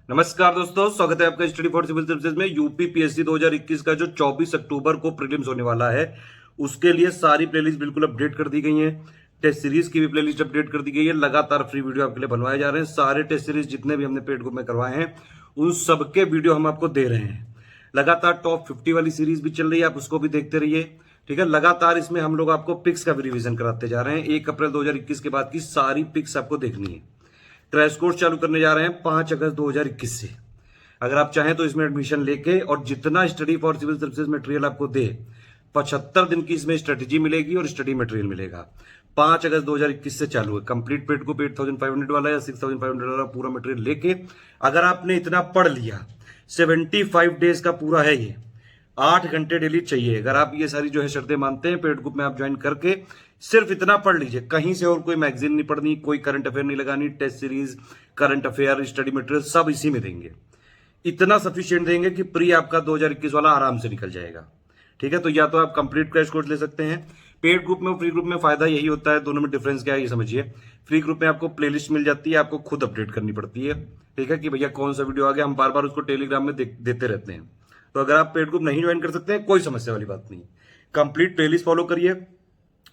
नमस्कार दोस्तों, स्वागत है आपका स्टडी फॉर सिविल सर्विसेज में। यूपी पीएससी 2021 का जो 24 अक्टूबर को प्रीलिम्स होने वाला है, उसके लिए सारी प्लेलिस्ट बिल्कुल अपडेट कर दी गई है। टेस्ट सीरीज की भी प्लेलिस्ट अपडेट कर दी गई है। लगातार फ्री वीडियो आपके लिए बनवाए जा रहे हैं। सारे टेस्ट सीरीज जितने भी हमने पेड ग्रुप में करवाए हैं, उन सबके वीडियो हम आपको दे रहे हैं। लगातार टॉप 50 वाली सीरीज भी चल रही है, आप उसको भी देखते रहिए। ठीक है, लगातार इसमें हम लोग आपको पिक्स का भी रिवीजन कराते जा रहे हैं। 1 अप्रैल 2021 के बाद की सारी पिक्स आपको देखनी है। क्रैश कोर्स चालू करने जा रहे हैं 5 अगस्त 2021 से। अगर आप चाहें तो इसमें एडमिशन लेके और जितना study for civil services material आपको दे, 75 दिन की इसमें स्ट्रेटेजी मिलेगी और स्टडी मटेरियल मिलेगा। 5 अगस्त 2021 से चालू है। कंप्लीट पेड को 8500 वाला या 6500 वाला पूरा मटेरियल लेके अगर आपने इतना पढ़ लिया, 75 डेज का पूरा है ये, 8 घंटे डेली चाहिए। अगर आप ये सारी जो है शर्तें मानते हैं, पेड ग्रुप में आप ज्वाइन करके सिर्फ इतना पढ़ लीजिए। कहीं से और कोई मैगजीन नहीं पढ़नी, कोई करंट अफेयर नहीं लगानी। Test series, current affair, study material सब इसी में देंगे। इतना सफिशिएंट देंगे कि प्री आपका 2021 वाला आराम से निकल जाएगा। ठीक है, तो या तो आप कंप्लीट क्रैश कोर्स ले सकते हैं। पेड ग्रुप में और फ्री ग्रुप में फायदा यही होता है, दोनों में डिफरेंस क्या है ये समझिए। फ्री ग्रुप में आपको प्लेलिस्ट मिल जाती है, आपको खुद अपडेट करनी पड़ती है। ठीक है, कि भैया कौन सा वीडियो आ गया, हम बार बार उसको टेलीग्राम में देते रहते हैं। तो अगर आप पेड ग्रुप नहीं ज्वाइन कर सकते हैं, कोई समस्या वाली बात नहीं। कंप्लीट प्लेलिस्ट फॉलो करिए,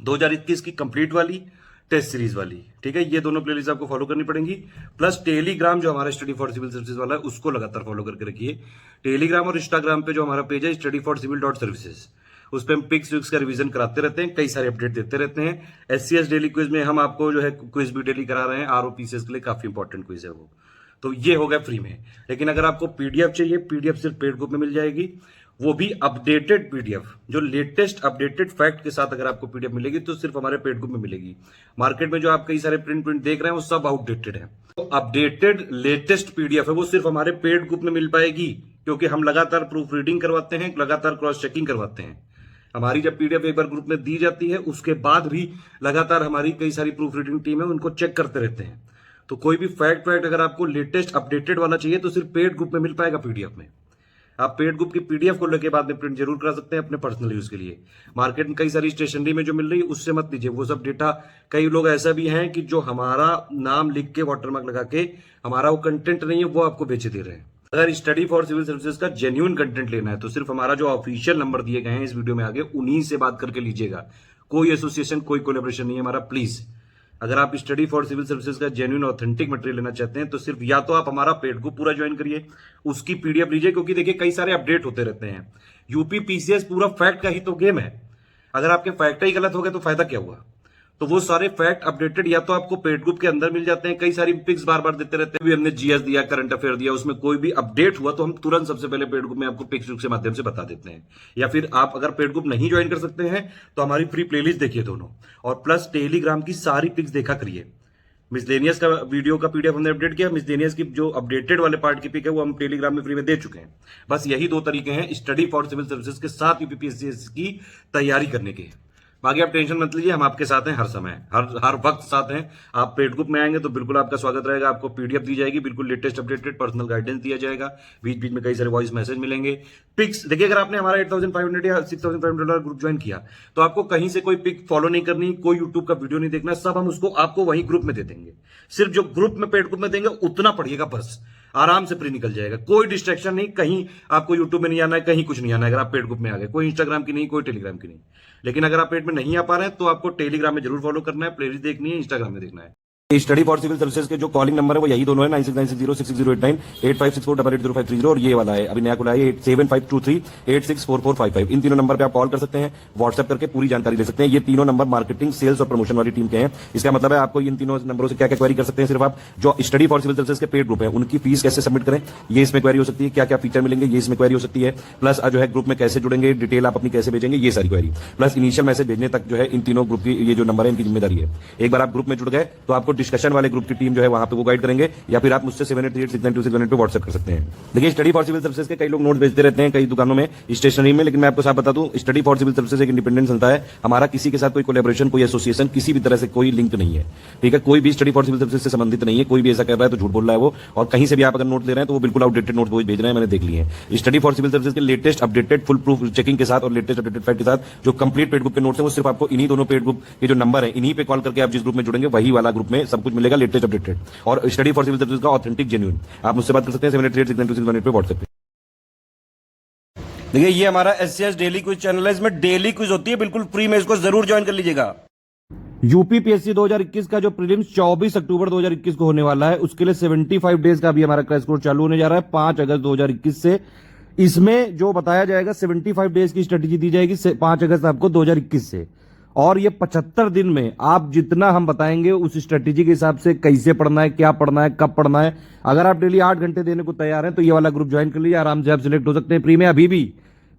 2021 की कंप्लीट वाली, टेस्ट सीरीज वाली। ठीक है, ये दोनों प्लेलिस्ट आपको फॉलो करनी पड़ेंगी। प्लस टेलीग्राम जो हमारा स्टडी फॉर सिविल सर्विसेज वाला है, उसको लगातार फॉलो करके रखिए। टेलीग्राम और इंस्टाग्राम पे जो हमारा पेज है स्टडी फॉर सिविल .सर्विसेज, उस पर हम पिक्स विक्स का रिवीजन कराते रहते हैं, कई सारे अपडेट देते रहते हैं। एससीएस डेली क्विज में हम आपको जो है क्विज भी डेली करा रहे हैं। आरओपीसीएस के लिए काफी इंपॉर्टेंट क्विज है वो। तो ये हो गया फ्री में। लेकिन अगर आपको पीडीएफ चाहिए, पीडीएफ सिर्फ पेड ग्रुप में मिल जाएगी, वो भी अपडेटेड पीडीएफ, जो लेटेस्ट अपडेटेड फैक्ट के साथ अगर आपको पीडीएफ मिलेगी तो सिर्फ हमारे पेड ग्रुप में मिलेगी। मार्केट में जो आप कई सारे प्रिंट देख रहे हैं वो सब आउटडेटेड है। तो अपडेटेड लेटेस्ट पीडीएफ है वो सिर्फ हमारे पेड ग्रुप में मिल पाएगी, क्योंकि हम लगातार प्रूफ रीडिंग करवाते हैं, लगातार क्रॉस चेकिंग करवाते हैं। हमारी जब पीडीएफ एक बार ग्रुप में दी जाती है, उसके बाद भी लगातार हमारी कई सारी प्रूफ रीडिंग टीम है, उनको चेक करते रहते हैं। तो कोई भी फैक्ट अगर आपको लेटेस्ट अपडेटेड वाला चाहिए तो सिर्फ पेड ग्रुप में मिल पाएगा पीडीएफ में। आप पेड ग्रुप की पीडीएफ को लेके बाद में प्रिंट जरूर करा सकते हैं अपने पर्सनल यूज के लिए। मार्केट में कई सारी स्टेशनरी में जो मिल रही है उससे मत लीजिए, वो सब डेटा। कई लोग ऐसा भी हैं कि जो हमारा नाम लिख के वाटरमार्क लगा के हमारा वो कंटेंट नहीं है वो आपको बेचे दे रहे हैं। अगर स्टडी फॉर सिविल सर्विसेज का जेन्युइन कंटेंट लेना है तो सिर्फ हमारा जो ऑफिशियल नंबर दिए गए हैं इस वीडियो में आगे, उन्हीं से बात करके लीजिएगा। कोई एसोसिएशन, कोई कोलैबोरेशन नहीं है हमारा, प्लीज। अगर आप स्टडी फॉर सिविल सर्विसेज का जेन्युइन ऑथेंटिक मटेरियल लेना चाहते हैं तो सिर्फ या तो आप हमारा पेड ग्रुप पूरा ज्वाइन करिए, उसकी पीडीएफ लीजिए, क्योंकि देखिए कई सारे अपडेट होते रहते हैं। यूपी पीसीएस पूरा फैक्ट का ही तो गेम है। अगर आपके फैक्ट ही गलत हो गए तो फायदा क्या हुआ। तो वो सारे फैक्ट अपडेटेड या तो आपको पेड ग्रुप के अंदर मिल जाते हैं। कई सारी पिक्स बार बार देते रहते हैं। भी हमने जीएस दिया, करंट अफेयर दिया, उसमें कोई भी अपडेट हुआ तो हम तुरंत सबसे पहले पेड ग्रुप में आपको पिक्स के माध्यम से बता देते हैं। या फिर आप अगर पेड ग्रुप नहीं ज्वाइन कर सकते हैं तो हमारी फ्री प्लेलिस्ट देखिए दोनों, और प्लस टेलीग्राम की सारी पिक्स देखा करिए। मिसलेनियस का वीडियो का पीडीएफ हमने अपडेट किया, मिसलेनियस की जो अपडेटेड वाले पार्ट की पिक है वो हम टेलीग्राम में फ्री में दे चुके हैं। बस यही 2 तरीके हैं स्टडी फॉर सिविल सर्विसेज के साथ यूपीपीएससी की तैयारी करने के। बाकी आप टेंशन मत लीजिए, हम आपके साथ हैं हर समय, हर वक्त साथ हैं। आप पेड ग्रुप में आएंगे तो बिल्कुल आपका स्वागत रहेगा। आपको पीडीएफ दी जाएगी, बिल्कुल लेटेस्ट अपडेटेड पर्सनल गाइडेंस दिया जाएगा। बीच बीच में कई सारे वॉइस मैसेज मिलेंगे। पिक्स देखिए, अगर आपने हमारा 8500 या 6500 ग्रुप ज्वाइन किया तो आपको कहीं से कोई पिक फॉलो नहीं करनी, कोई यूट्यूब का वीडियो नहीं देखना, सब हम उसको आपको वही ग्रुप में दे देंगे। सिर्फ जो ग्रुप में पेड ग्रुप में देंगे उतना पढ़िएगा, बस आराम से प्री निकल जाएगा। कोई डिस्ट्रैक्शन नहीं, कहीं आपको यूट्यूब में नहीं आना है, कहीं कुछ नहीं आना है। अगर आप पेड ग्रुप में आ गए, कोई इंस्टाग्राम की नहीं, कोई टेलीग्राम की नहीं। लेकिन अगर आप पेड में नहीं आ पा रहे हैं तो आपको टेलीग्राम में जरूर फॉलो करना है, प्लेलिस्ट देखनी है, इंस्टाग्राम में देखना है। स्टडी फॉर सिविल सर्विसेज के जो कॉलिंग नंबर है वो यही दोनों है, 9696066089, 8564880530, और ये वाला है अभी नया खुला है 7523864455। इन तीनों नंबर पे आप कॉल कर सकते हैं, व्हाट्सएप करके पूरी जानकारी ले सकते हैं। ये तीनों नंबर मार्केटिंग, सेल्स और प्रमोशन वाली टीम के हैं। इसका मतलब है आपको इन तीनों नंबरों से क्या क्या क्वेरी कर सकते हैं। सिर्फ आप जो स्टडी फॉर सिविल सर्विसेज के पेड ग्रुप है उनकी फीस कैसे सबमिट करें, ये इसमें क्वेरी हो सकती है। क्या क्या फीचर मिलेंगे, ये इसमें क्वेरी हो सकती है। प्लस जो है ग्रुप में कैसे जुड़ेंगे, डिटेल आप अपनी कैसे भेजेंगे, ये सारी क्वेरी। प्लस इनिशियल मैसेज भेजने तक जो है इन तीनों ग्रुप की ये जो नंबर है इनकी जिम्मेदारी है। एक बार आप ग्रुप में जुड़ गए तो आपको डिस्कशन वाले ग्रुप की टीम जो है वहां पे वो गाइड करेंगे, या फिर आप मुझसे 7838692698 पे व्हाट्सएप कर सकते हैं। देखिए, स्टडी फॉर सिविल सर्विसेज के कई लोग नोट्स भेजते रहते हैं कई दुकानों में, स्टेशनरी में, लेकिन मैं आपको साफ बता दूं, स्टडी फॉर सिविल सर्विसेज एक इंडिपेंडेंट संस्था है। हमारा किसी के साथ कोई कोलैबोरेशन, कोई एसोसिएशन, किसी भी तरह से कोई लिंक नहीं है। ठीक है, कोई भी स्टडी फॉर सिविल सर्विसेज से संबंधित नहीं है। कोई भी ऐसा कर रहा है तो झूठ बोल रहा है वो, और कहीं से भी आप अगर नोट ले रहे हैं तो वो बिल्कुल आउटडेटेड नोट भेज रहे हैं, मैंने देख लिए हैं। स्टडी फॉर सिविल सर्विसेज के latest updated full proof checking के साथ और लेटेस्ट अपडेटेड फैक्ट के साथ जो कंप्लीट पेड ग्रुप के नोट्स हैं वो सिर्फ आपको इन्हीं दोनों पेड ग्रुप के जो नंबर है इन्हीं पे कॉल करके आप जिस ग्रुप में जुड़ेंगे वही वाला ग्रुप में सब कुछ मिलेगा लेटेस्ट अपडेटेड, और स्टडी फॉर सिविल सर्विस का ऑथेंटिक जेन्युइन। आप मुझसे बात कर सकते हैं 7836926118 पे व्हाट्सएप पे। देखिए ये हमारा SCS डेली क्विज चैनल है, इसमें डेली क्विज होती है बिल्कुल फ्री में, इसको जरूर ज्वाइन कर लीजिएगा। यूपीपीएससी 2021 का जो प्रीलिम्स 24 अक्टूबर 2021 को होने वाला है, उसके लिए 75 डेज का भी हमारा क्रैश कोर्स चालू होने जा रहा है 5 अगस्त 2021 से। इसमें जो बताया जाएगा 75 डेज की स्ट्रेटेजी दी जाएगी 5 अगस्त आपको 2021 से, और ये 75 दिन में आप जितना हम बताएंगे उस स्ट्रेटेजी के हिसाब से कैसे पढ़ना है, क्या पढ़ना है, कब पढ़ना है। अगर आप डेली 8 घंटे देने को तैयार हैं तो ये वाला ग्रुप ज्वाइन कर लीजिए, आराम से आप सिलेक्ट हो सकते हैं फ्री में। अभी भी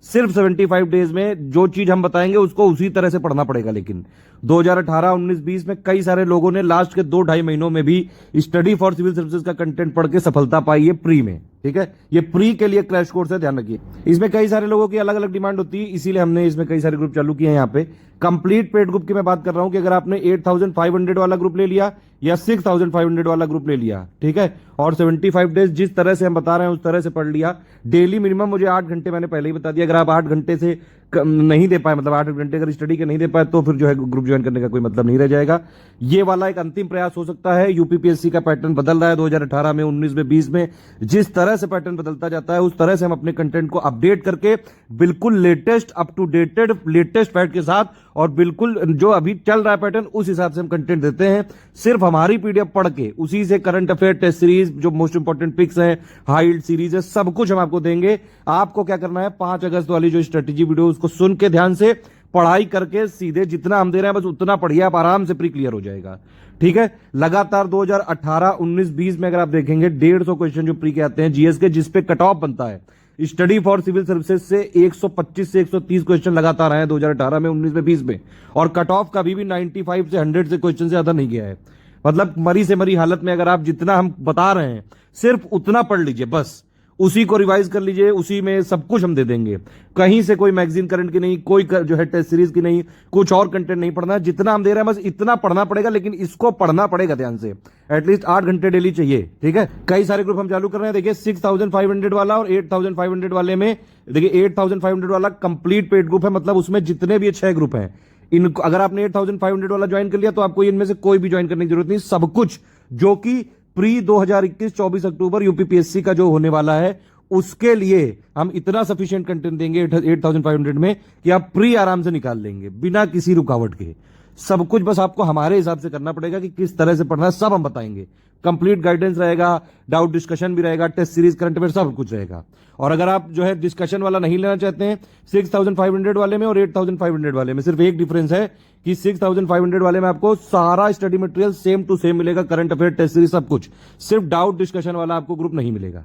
सिर्फ 75 डेज में जो चीज हम बताएंगे उसको उसी तरह से पढ़ना पड़ेगा। लेकिन 2018, 19, 20 में कई सारे लोगों ने लास्ट के 2-2.5 महीनों में भी स्टडी फॉर सिविल सर्विसेज का कंटेंट पढ़ के सफलता पाई है प्री में। ठीक है, ये प्री के लिए क्रैश कोर्स है, ध्यान रखिए। इसमें कई सारे लोगों की अलग अलग डिमांड होती है, इसीलिए हमने इसमें कई सारे ग्रुप चालू किए हैं। यहाँ पे कंप्लीट पेड ग्रुप की मैं बात कर रहा हूं कि अगर आपने 8500 वाला ग्रुप ले लिया या 6500 वाला ग्रुप ले लिया, ठीक है, और 75 डेज जिस तरह से हम बता रहे हैं उस तरह से पढ़ लिया, डेली मिनिमम मुझे 8 घंटे मैंने पहले ही बता दिया। अगर आप 8 घंटे से नहीं दे पाए, मतलब 8 घंटे अगर स्टडी के नहीं दे पाए, तो फिर जो है ग्रुप ज्वाइन करने का कोई मतलब नहीं रह जाएगा। ये वाला एक अंतिम प्रयास हो सकता है। यूपीपीएससी का पैटर्न बदल रहा है 2018 में, 19 में, 20 में। जिस तरह से पैटर्न बदलता जाता है उस तरह से हम अपने कंटेंट को अपडेट करके बिल्कुल latest up to dated latest fact के साथ, और बिल्कुल जो अभी चल रहा है पैटर्न उस हिसाब से हम कंटेंट देते हैं। सिर्फ हमारी पीडीएफ पढ़ के उसी से करंट अफेयर, टेस्ट सीरीज, जो मोस्ट इंपॉर्टेंट पिक्स हैं, हाइड सीरीज है, सब कुछ हम आपको देंगे। आपको क्या करना है, 5 अगस्त वाली जो स्ट्रेटेजी वीडियो उसको सुन के ध्यान से पढ़ाई करके सीधे जितना हम दे रहे हैं बस उतना पढ़िए, आप आराम से प्री क्लियर हो जाएगा। ठीक है, लगातार 2018, 19, 20 में अगर आप देखेंगे 150 क्वेश्चन जो प्री के आते हैं जीएस के, जिसपे कट ऑफ बनता है स्टडी फॉर सिविल सर्विसेज से 125 से 130 क्वेश्चन लगातार आए हैं 2018 में, 19 में, 20 में, और कट ऑफ का भी 95 से 100 से क्वेश्चन से ज्यादा नहीं गया है। मतलब मरी से मरी हालत में अगर आप जितना हम बता रहे हैं सिर्फ उतना पढ़ लीजिए, बस उसी को रिवाइज कर लीजिए, उसी में सब कुछ हम दे देंगे। कहीं से कोई मैगजीन करंट की नहीं, कोई जो है टेस्ट सीरीज की नहीं, कुछ और कंटेंट नहीं पढ़ना है। जितना हम दे रहे हैं बस इतना पढ़ना पड़ेगा, लेकिन इसको पढ़ना पड़ेगा ध्यान से, एटलीस्ट 8 घंटे डेली चाहिए। ठीक है, कई सारे ग्रुप हम चालू कर रहे हैं। देखिए 6500 वाला और 8500 वाले में, देखिए 8500 वाला कंप्लीट पेड ग्रुप है, मतलब उसमें जितने भी 6 ग्रुप हैं इनको अगर आपने 8500 वाला ज्वाइन कर लिया तो आपको इनमें से कोई भी ज्वाइन करने की जरूरत नहीं। सब कुछ जो कि प्री 2021 24 अक्टूबर यूपीपीएससी का जो होने वाला है उसके लिए हम इतना सफिशिएंट कंटेंट देंगे 8500 में कि आप प्री आराम से निकाल लेंगे बिना किसी रुकावट के। सब कुछ बस आपको हमारे हिसाब से करना पड़ेगा कि किस तरह से पढ़ना है, सब हम बताएंगे। कंप्लीट गाइडेंस रहेगा, डाउट डिस्कशन भी रहेगा, टेस्ट सीरीज, करंट अफेयर, सब कुछ रहेगा। और अगर आप जो है डिस्कशन वाला नहीं लेना चाहते हैं 6500 वाले में और 8500 वाले में सिर्फ एक डिफरेंस है कि 6500 वाले में आपको सारा study material same to same मिलेगा, करंट अफेयर, टेस्ट सीरीज, सब कुछ। सिर्फ डाउट डिस्कशन वाला आपको ग्रुप नहीं मिलेगा।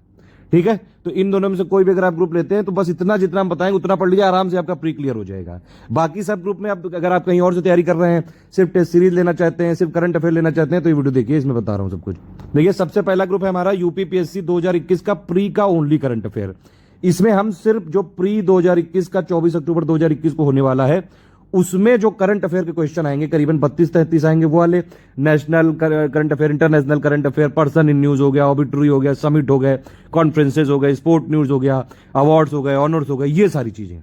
ठीक है, तो इन दोनों में से कोई भी अगर आप ग्रुप लेते हैं तो बस इतना जितना हम बताएंगे उतना पढ़ लीजिए, आराम से आपका प्री क्लियर हो जाएगा। बाकी सब ग्रुप में आप अगर आप कहीं और से तैयारी कर रहे हैं, सिर्फ टेस्ट सीरीज लेना चाहते हैं, सिर्फ करंट अफेयर लेना चाहते हैं, तो ये वीडियो देखिए, इसमें बता रहा हूं सब कुछ। देखिए सबसे पहला ग्रुप है हमारा यूपीपीएससी 2021 का प्री का ओनली करंट अफेयर। इसमें हम सिर्फ जो प्री 2021 का 24 अक्टूबर 2021 को होने वाला है उसमें जो करंट अफेयर के क्वेश्चन आएंगे करीबन 32-33 आएंगे, वो वाले national current affair, international current affair, person in news हो गया, ऑबिटरी हो गया, समिट हो गए, कॉन्फ्रेंसेज हो गए, स्पोर्ट न्यूज हो गया, अवार्ड्स हो गए, ऑनर्स हो गए, ये सारी चीजें,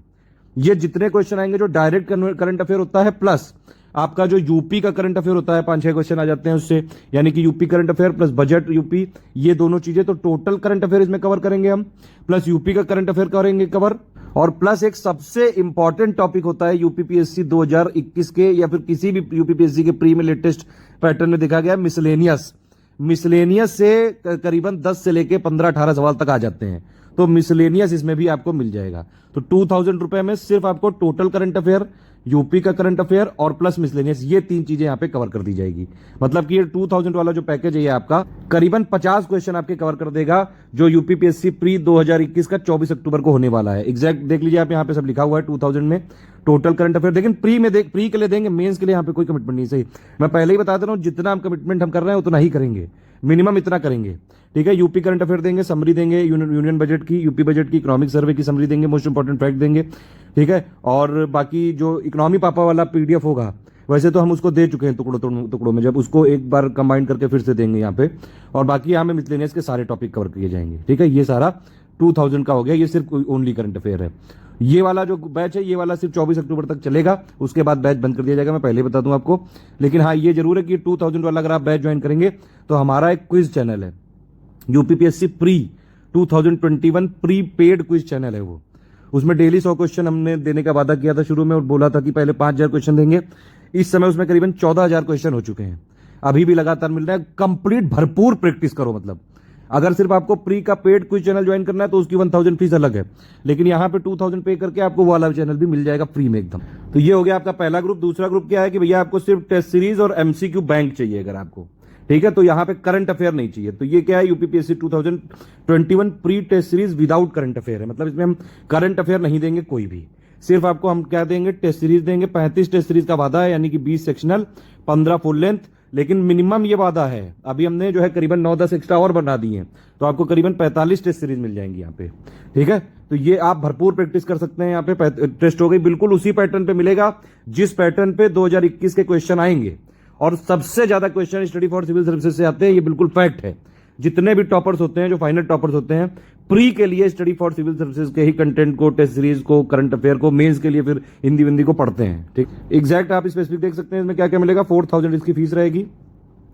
ये जितने क्वेश्चन आएंगे जो डायरेक्ट करंट अफेयर होता है, प्लस आपका जो यूपी का करंट अफेयर होता है 5-6 क्वेश्चन आ जाते हैं उससे, यानी कि UP current affair plus budget UP, ये दोनों चीजें, तो टोटल करंट अफेयर इसमें कवर करेंगे हम, प्लस यूपी का करंट अफेयर करेंगे कवर, और प्लस एक सबसे इंपॉर्टेंट टॉपिक होता है यूपीपीएससी 2021 के या फिर किसी भी यूपीपीएससी के प्री में लेटेस्ट पैटर्न में देखा गया मिसलेनियस। मिसलेनियस से करीबन 10 से लेके 15-18 सवाल तक आ जाते हैं, तो मिसलेनियस इसमें भी आपको मिल जाएगा। तो 2000 रुपए में सिर्फ आपको टोटल करंट अफेयर, यूपी का करंट अफेयर और प्लस मिसलेनियस, ये 3 चीजें यहां पे कवर कर दी जाएगी। मतलब कि ये 2000 वाला जो पैकेज है ये आपका करीबन 50 क्वेश्चन आपके कवर कर देगा, जो यूपीपीएससी प्री 2021 का 24 अक्टूबर को होने वाला है। एग्जैक्ट देख लीजिए आप, यहां पे सब लिखा हुआ है 2000 में टोटल करंट अफेयर। लेकिन प्री के लिए देंगे, मेंस के लिए यहां पे कोई कमिटमेंट नहीं। सही, मैं पहले ही बता दे रहा हूं, जितना हम कमिटमेंट हम कर रहे हैं उतना ही करेंगे, मिनिमम इतना करेंगे। ठीक है, यूपी करंट अफेयर देंगे, समरी देंगे, यूनियन बजट की, यूपी बजट की, इकोनॉमिक सर्वे की समरी देंगे, मोस्ट इंपॉर्टेंट फैक्ट देंगे। ठीक है, और बाकी जो इकोनॉमी पापा वाला पीडीएफ होगा वैसे तो हम उसको दे चुके हैं टुकड़ों में, जब उसको एक बार कंबाइन करके फिर से देंगे यहाँ पे, और बाकी यहाँ में मिसलेनियस के सारे टॉपिक कवर किए जाएंगे। ठीक है, ये सारा 2000 का हो गया, ये सिर्फ ओनली करंट अफेयर है। ये वाला जो बैच है ये वाला सिर्फ 24 अक्टूबर तक चलेगा, उसके बाद बैच बंद कर दिया जाएगा, मैं पहले बता दूं आपको। लेकिन हाँ ये जरूर है कि 2000 वाला अगर आप बैच ज्वाइन करेंगे तो हमारा एक क्विज चैनल है, UPPSC pre 2021 pre paid quiz channel है वो। उसमें डेली 100 क्वेश्चन हमने देने का वादा किया था शुरू में और बोला था कि पहले 5000 क्वेश्चन देंगे। इस समय उसमें करीबन 14000 क्वेश्चन हो चुके हैं, अभी भी लगातार मिल रहा है। कंप्लीट भरपूर प्रैक्टिस करो, मतलब अगर सिर्फ आपको प्री का पेड क्विज चैनल ज्वाइन करना है तो उसकी 1000 फीस अलग है, लेकिन यहाँ पे 2000 पे करके आपको वो वाला चैनल भी मिल जाएगा फ्री में एकदम। तो ये हो गया आपका पहला ग्रुप। दूसरा ग्रुप क्या है कि भैया आपको सिर्फ टेस्ट सीरीज और एमसीक्यू बैंक चाहिए अगर आपको, ठीक है, तो यहाँ पे करंट अफेयर नहीं चाहिए। तो ये क्या है, UPPSC 2021 pre test series without current affair है, मतलब इसमें हम करंट अफेयर नहीं देंगे कोई भी, सिर्फ आपको हम क्या देंगे, टेस्ट सीरीज देंगे। 35 टेस्ट सीरीज का वादा है, यानी कि 20 सेक्शनल, 15 फुल लेंथ, लेकिन मिनिमम ये वादा है, अभी हमने जो है करीबन 9-10 एक्स्ट्रा और बना दिए हैं, तो आपको करीबन 45 टेस्ट सीरीज मिल जाएंगी यहाँ पे, ठीक है। तो ये आप भरपूर प्रैक्टिस कर सकते हैं। यहाँ पे टेस्ट हो गई, बिल्कुल उसी पैटर्न पे मिलेगा जिस पैटर्न पे 2021 के क्वेश्चन आएंगे, और सबसे ज्यादा question study for civil services से आते हैं, ये बिल्कुल फैक्ट है। जितने भी टॉपर्स होते हैं, जो फाइनल टॉपर्स होते हैं, प्री के लिए स्टडी फॉर सिविल सर्विसेज के ही कंटेंट को, टेस्ट सीरीज को, करंट अफेयर को, मेंस के लिए फिर हिंदी विंदी को पढ़ते हैं, ठीक। एग्जैक्ट आप स्पेसिफिक देख सकते हैं इसमें क्या क्या मिलेगा। 4000 इसकी फीस रहेगी,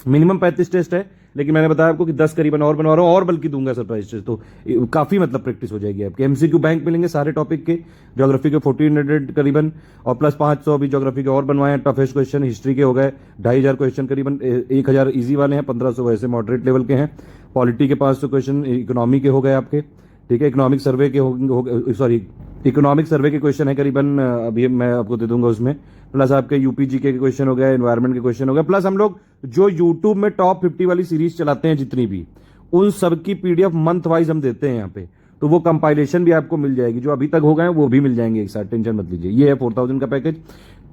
मिनिमम 35 टेस्ट है, लेकिन मैंने बताया आपको कि 10 करीबन और बनवा रहा हूं, और बल्कि दूंगा सरप्राइज टेस्ट, तो काफी मतलब प्रैक्टिस हो जाएगी आपकी। एमसीक्यू बैंक मिलेंगे सारे टॉपिक के, ज्योग्राफी के 1400 करीबन, और प्लस 500 अभी ज्योग्राफी के और बनवाए हैं। टफेस्ट क्वेश्चन हिस्ट्री के हो गए 2500 क्वेश्चन करीबन, 1000 इजी वाले हैं, 1500 वैसे मॉडरेट लेवल के हैं। पॉलिटी के 500 क्वेश्चन इकोनॉमी के हो गए आपके, ठीक है। इकोनॉमिक सर्वे के सॉरी इकोनॉमिक सर्वे के क्वेश्चन है करीबन, अभी मैं आपको दे दूंगा उसमें। प्लस आपके यूपीजी के क्वेश्चन हो गए, एनवायरमेंट के क्वेश्चन हो गए, प्लस हम लोग जो यूट्यूब में टॉप 50 वाली सीरीज चलाते हैं जितनी भी, उन सब की पीडीएफ मंथ वाइज हम देते हैं यहाँ पे, तो वो कंपाइलेशन भी आपको मिल जाएगी, जो अभी तक हो गए हैं वो भी मिल जाएंगे एक साथ, टेंशन मत लीजिए। ये है 4000 का पैकेज।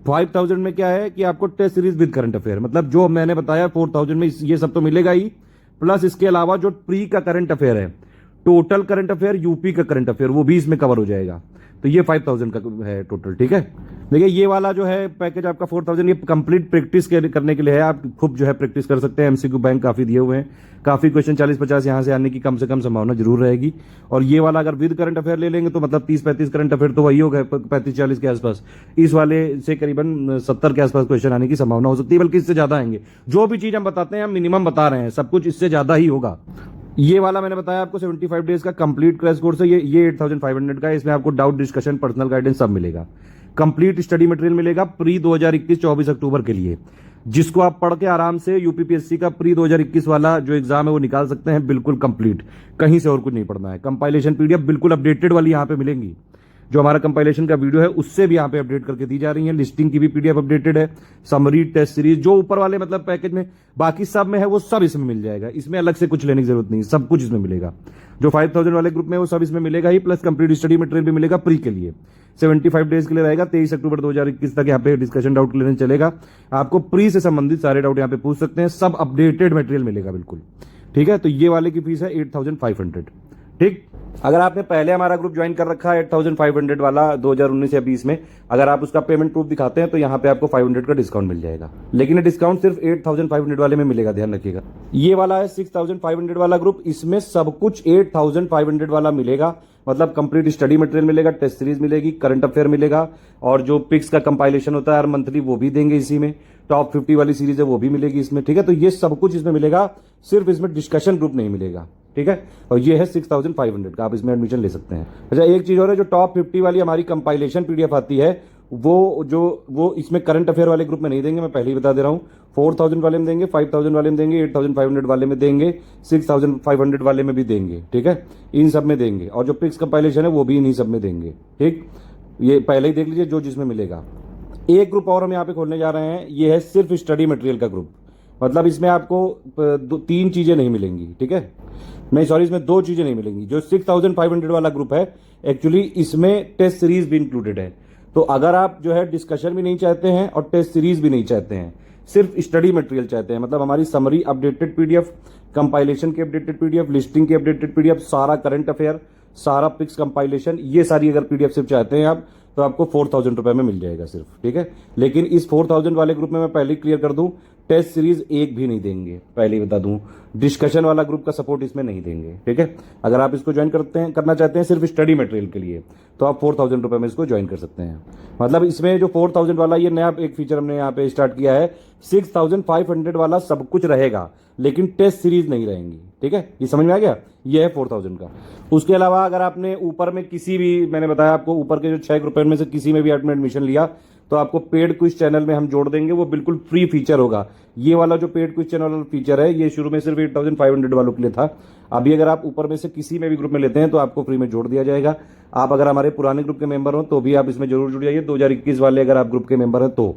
5000 में क्या है कि आपको test series with current affair, मतलब जो मैंने बताया 4000 में ये सब तो मिलेगा ही, प्लस इसके अलावा जो प्री का करंट अफेयर है, टोटल करंट अफेयर, यूपी का करंट अफेयर, वो भी इसमें कवर हो जाएगा। तो ये 5000 का है टोटल, ठीक है। देखिए ये वाला जो है पैकेज आपका 4000, ये कंप्लीट प्रैक्टिस करने के लिए है, आप खूब जो है प्रैक्टिस कर सकते हैं। एमसीक्यू बैंक काफी दिए हुए हैं, काफी क्वेश्चन 40-50 यहां से आने की कम से कम संभावना जरूर रहेगी। और ये वाला अगर विद करंट अफेयर ले लेंगे तो मतलब 30-35 करंट अफेयर तो वही होगा, 35-40 के आसपास। इस वाले से करीबन 70 के आसपास क्वेश्चन आने की संभावना हो सकती है, बल्कि इससे ज्यादा आएंगे। जो भी चीज हम बताते हैं हम मिनिमम बता रहे हैं, सब कुछ इससे ज्यादा ही होगा। ये वाला मैंने बताया आपको 75 डेज का कंप्लीट क्रैश कोर्स है, ये 8500 का है। इसमें आपको डाउट डिस्कशन, पर्सनल गाइडेंस सब मिलेगा, कंप्लीट स्टडी मटेरियल मिलेगा प्री 2021 24 अक्टूबर के लिए, जिसको आप पढ़ के आराम से यूपीपीएससी का प्री 2021 वाला जो एग्जाम है वो निकाल सकते हैं, बिल्कुल कंप्लीट, कहीं से और कुछ नहीं पढ़ना है। कंपाइलेशन पीडीएफ बिल्कुल अपडेटेड वाली यहाँ पे मिलेंगी, जो हमारा कंपाइलेशन का वीडियो है उससे भी यहाँ पे अपडेट करके दी जा रही है। लिस्टिंग की भी पीडीएफ अपडेटेड है, समरी, टेस्ट सीरीज, जो ऊपर वाले मतलब पैकेज में बाकी सब में है वो सब इसमें मिल जाएगा, इसमें अलग से कुछ लेने की जरूरत नहीं, सब कुछ इसमें मिलेगा। जो 5000 वाले ग्रुप में वो सब इसमें मिलेगा ही, प्लस कंप्लीट स्टडी मटेरियल भी मिलेगा प्री के लिए। 75 डेज के लिए रहेगा, 23 अक्टूबर 2021 तक यहाँ पे डिस्कशन डाउट क्लियरेंस चलेगा। आपको प्री से संबंधित सारे डाउट यहाँ पे पूछ सकते हैं, सब अपडेटेड मटेरियल मिलेगा बिल्कुल, ठीक है। तो ये वाले की फीस है 8500, ठीक। अगर आपने पहले हमारा ग्रुप ज्वाइन कर रखा है 8500 वाला 2019 या 20 में, अगर आप उसका पेमेंट प्रूफ दिखाते हैं तो यहाँ पे आपको 500 का डिस्काउंट मिल जाएगा, लेकिन ये डिस्काउंट सिर्फ 8500 वाले में मिलेगा, ध्यान रखिएगा। ये वाला है 6500 वाला ग्रुप, इसमें सब कुछ 8500 वाला मिलेगा, मतलब कंप्लीट स्टडी मटेरियल मिलेगा, टेस्ट सीरीज मिलेगी, करंट अफेयर मिलेगा, और जो पिक्स का कंपाइलेशन होता है हर मंथली वो भी देंगे इसी में, टॉप 50 वाली सीरीज है वो भी मिलेगी इसमें, ठीक है। तो ये सब कुछ इसमें मिलेगा, सिर्फ इसमें डिस्कशन ग्रुप नहीं मिलेगा, ठीक है। और ये है 6500 का, आप इसमें एडमिशन ले सकते हैं। अच्छा एक चीज और है, जो टॉप 50 वाली हमारी कंपाइलेशन पीडीएफ आती है वो इसमें करंट अफेयर वाले ग्रुप में नहीं देंगे, मैं पहले ही बता दे रहा हूँ। 4000 वाले में देंगे, 5000 वाले में देंगे, 8500 वाले में देंगे, 6500 वाले में भी देंगे, ठीक है, इन सब में देंगे। और जो पिक्स कंपाइलेशन है वो भी इन्हीं सब में देंगे, ठीक। ये पहले ही देख लीजिए जो जिसमें मिलेगा। एक ग्रुप और हम यहाँ पे खोलने जा रहे हैं, ये है सिर्फ स्टडी मटेरियल का ग्रुप, मतलब इसमें आपको 3 चीजें नहीं मिलेंगी, ठीक है, नहीं सॉरी, इसमें 2 चीजें नहीं मिलेंगी। जो 6500 वाला ग्रुप है, एक्चुअली इसमें टेस्ट सीरीज भी इंक्लूडेड है। तो अगर आप जो है डिस्कशन भी नहीं चाहते हैं और टेस्ट सीरीज भी नहीं चाहते हैं, सिर्फ स्टडी मटेरियल चाहते हैं, मतलब हमारी समरी अपडेटेड पीडीएफ, कंपाइलेशन की अपडेटेड पीडीएफ, लिस्टिंग की अपडेटेड पीडीएफ, सारा करंट अफेयर, सारा पिक्स कंपाइलेशन, ये सारी अगर पीडीएफ सिर्फ चाहते हैं आप, तो आपको 4000 रुपए में मिल जाएगा सिर्फ, ठीक है। लेकिन इस 4000 वाले ग्रुप में मैं पहले क्लियर कर दूं, टेस्ट सीरीज एक भी नहीं देंगे, पहले ही बता दूं। डिस्कशन वाला ग्रुप का सपोर्ट इसमें नहीं देंगे, ठीक है। अगर आप इसको ज्वाइन करना चाहते हैं सिर्फ स्टडी मटेरियल के लिए, तो आप 4000 रुपये में इसको ज्वाइन कर सकते हैं। मतलब इसमें जो 4000 वाला ये नया एक फीचर हमने यहाँ पे स्टार्ट किया है, 6500 वाला सब कुछ रहेगा, लेकिन टेस्ट सीरीज नहीं रहेंगी, ठीक है। ये समझ में आ गया, ये है 4000 का। उसके अलावा अगर आपने ऊपर में किसी भी, मैंने बताया आपको, ऊपर के जो 6 ग्रुप में से किसी में भी आपने एडमिशन लिया, तो आपको पेड क्विज चैनल में हम जोड़ देंगे, वो बिल्कुल फ्री फीचर होगा। ये वाला जो पेड क्विज चैनल वाला फीचर है, ये शुरू में सिर्फ 8500 वालों के लिए था। अभी अगर आप ऊपर में से किसी में भी ग्रुप में लेते हैं तो आपको फ्री में जोड़ दिया जाएगा। आप अगर हमारे पुराने ग्रुप के मेंबर हो तो भी आप इसमें जरूर जुड़ जाइए, 2021 वाले अगर आप ग्रुप के मेंबर हैं तो,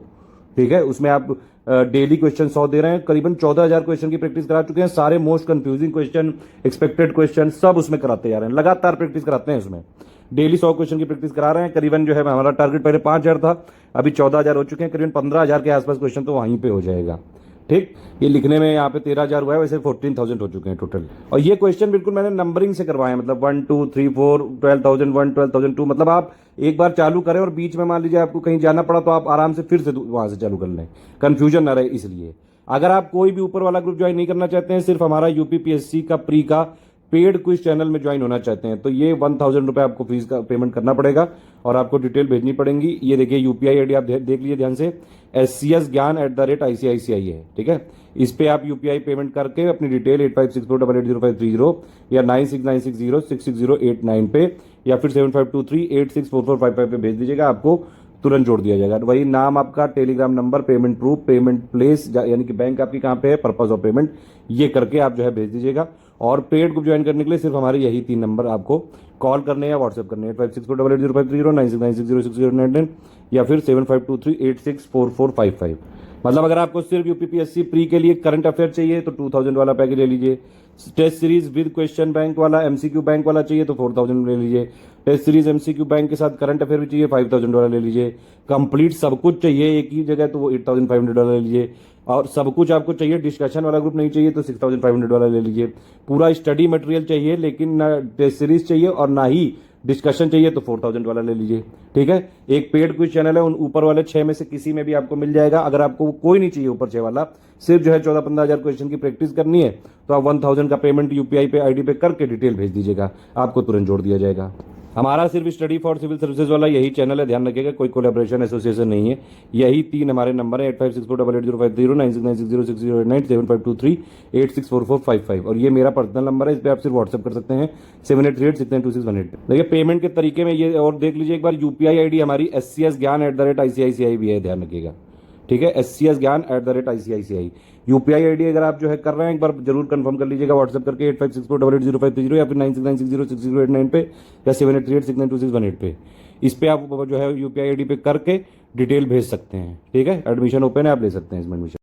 ठीक है। उसमें आप डेली क्वेश्चन 100 दे रहे हैं, करीबन 14000 क्वेश्चन की प्रैक्टिस करा चुके हैं। सारे most confusing question, expected question सब उसमें कराते जा रहे हैं, लगातार प्रैक्टिस कराते हैं उसमें। डेली 100 क्वेश्चन की प्रैक्टिस करा रहे हैं। करीबन जो है हमारा टारगेट पहले 5000 था, अभी 14000 हो चुके हैं। करीबन 15000 के आसपास क्वेश्चन तो वहीं पे हो जाएगा, ठीक। ये लिखने में यहाँ पे 13000 हुआ है, वैसे 14000 हो चुके हैं टोटल। और ये क्वेश्चन बिल्कुल मैंने नंबरिंग से करवाए, मतलब 1 2 3 4 12001 12002। मतलब आप एक बार चालू करें और बीच में मान लीजिए आपको कहीं जाना पड़ा तो आप आराम से फिर से वहां से चालू कर लें, कंफ्यूजन ना रहे इसलिए। अगर आप कोई भी ऊपर वाला ग्रुप ज्वाइन नहीं करना चाहते हैं, सिर्फ हमारा यूपीपीएससी का प्री का पेड क्विज चैनल में ज्वाइन होना चाहते हैं, तो ये 1000 रुपये आपको फीस का पेमेंट करना पड़ेगा और आपको डिटेल भेजनी पड़ेगी। ये देखिए यूपीआई आईडी आप देख लीजिए ध्यान से, SCSGyan@ICICI है, ठीक है। इस पे आप यूपीआई पेमेंट करके अपनी डिटेल 8564880530 या 9696066089 पे या फिर 7523864455 पे भेज दीजिएगा, आपको तुरंत जोड़ दिया जाएगा। वही नाम आपका, Telegram number, payment proof, payment place यानी कि बैंक आपकी कहाँ पे है, पर्पज ऑफ पेमेंट, ये करके आप जो है भेज दीजिएगा। और पेड ग्रुप ज्वाइन करने के लिए सिर्फ हमारे यही 3 नंबर आपको कॉल करने या व्हाट्सएप करने हैं, 8564880530 9696066089 या फिर 7523864455। मतलब अगर आपको सिर्फ यूपीपीएससी प्री के लिए करंट अफेयर चाहिए तो 2000 वाला पैकेज ले लीजिए। Test series with question bank वाला, एमसीक्यू बैंक वाला चाहिए तो 4000 ले लीजिए। टेस्ट सीरीज एमसीक्यू बैंक के साथ करंट अफेयर भी चाहिए, 5000 वाला ले लीजिए। कंप्लीट सब कुछ चाहिए एक ही जगह तो वो 8500 वाला ले लीजिए। और सब कुछ आपको चाहिए, डिस्कशन वाला ग्रुप नहीं चाहिए तो 6500 वाला ले लीजिए। पूरा स्टडी मटेरियल चाहिए लेकिन ना टेस्ट सीरीज चाहिए और ना ही डिस्कशन चाहिए तो 4000 वाला ले लीजिए, ठीक है। एक पेड क्विज चैनल है, उन ऊपर वाले 6 में से किसी में भी आपको मिल जाएगा। अगर आपको कोई नहीं चाहिए ऊपर 6 वाला, सिर्फ जो है 14-15 क्वेश्चन की प्रैक्टिस करनी है, तो आप 1000 का पेमेंट यूपीआई पे आईडी पे करके डिटेल भेज दीजिएगा, आपको तुरंत जोड़ दिया जाएगा। हमारा सिर्फ स्टडी फॉर सिविल सर्विसेज वाला यही चैनल है, ध्यान रखिएगा, कोई कोलैबोरेशन एसोसिएशन नहीं है। यही 3 हमारे नंबर है, 8564880530 9696066089 7523864455 और ये मेरा पर्सनल नंबर है, इस पर आप सिर्फ व्हाट्सएप कर सकते हैं 7838692618। देखिए पेमेंट के तरीके में ये और देख लीजिए एक बार, यूपीआई आईडी हमारी SCSGyan@ICICI भी है, ध्यान रखिएगा, ठीक है। SCSGyan@ICICI यूपीआई आईडी अगर आप जो है कर रहे हैं, एक बार जरूर कंफर्म कर लीजिएगा व्हाट्सएप करके 8564880530 या फिर 9696066089 पे या 7838692618 पे। इस पे आप जो है यूपीआई आईडी पे करके डिटेल भेज सकते हैं, ठीक है। एडमिशन ओपन है, आप ले सकते हैं इसमें एडमिशन।